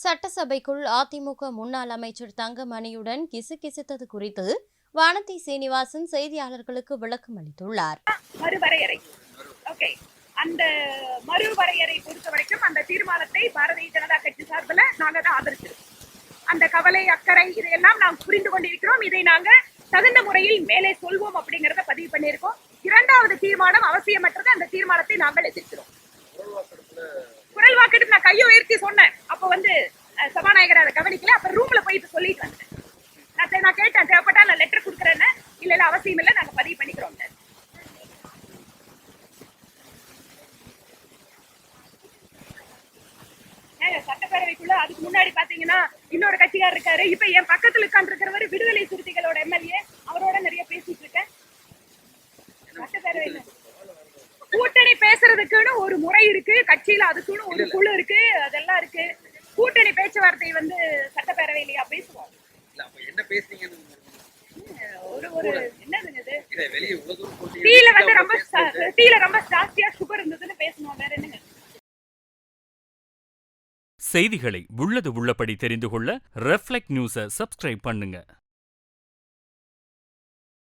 சட்டசபைக்குள் அதிமுக முன்னாள் அமைச்சர் தங்கமணியுடன் கிசுகிசுத்தது குறித்து வானதி சீனிவாசன் செய்தியாளர்களுக்கு விளக்கம் அளித்துள்ளார். மறுவரையறை அந்த மறுவரையறை பொறுத்த வரைக்கும் அந்த தீர்மானத்தை பாரதிய ஜனதா கட்சி சார்பில் நாங்க தான் ஆதரிச்சிருக்கோம். அந்த கவலை அக்கறை இதையெல்லாம் நாம் புரிந்து கொண்டிருக்கிறோம். இதை நாங்க தகுந்த முறையில் மேலே சொல்வோம் அப்படிங்கறத பதிவு பண்ணியிருக்கோம். இரண்டாவது தீர்மானம் அவசியமற்றது. அந்த தீர்மானத்தை நாங்கள் எதிர்க்கிறோம். குரல் வாக்கெடுப்பு நான் கையை உயர்த்தி சொன்னேன். அப்ப சபாநாயகர் அதை கவனிக்கல. அப்ப ரூம்ல போயிட்டு சொல்லிட்டு வந்தேன். நான் கேட்டேன், தேவைப்பட்டா நான் லெட்டர் கொடுக்குறேன்னு. இல்ல அவசியம் இல்லை, நாங்க பதிவு பண்ணிக்கிறோம். சட்டப்பேரவைக்குள்ள அதுக்கு முன்னாடி பாத்தீங்கன்னா இன்னொரு கட்சியார் இருக்காரு. இப்ப என் பக்கத்துல உட்கார்ந்துருக்கிறவர் விடுதலை சிறுத்தைகளோட எம்எல்ஏ. அவரோட நிறைய பேசிட்டு இருக்கேன். சட்டப்பேரவையில கூட்டணி பேசுறதுக்குன்னு ஒரு முறை இருக்கு, கட்சியில அதுக்குன்னு ஒரு குழு இருக்கு, அதெல்லாம் இருக்கு. கூட்டணி பேச்சுவார்த்தை சட்டப்பேரவையிலயா பேசுவோம். டீல ரொம்ப ஜாஸ்தியா சுகர் இருந்ததுன்னு பேசணும். வேற என்னங்க? செய்திகளை உள்ளது உள்ளபடி தெரிந்து கொள்ள ரெஃப்ளெக்ட் நியூஸை சப்ஸ்கிரைப் பண்ணுங்க.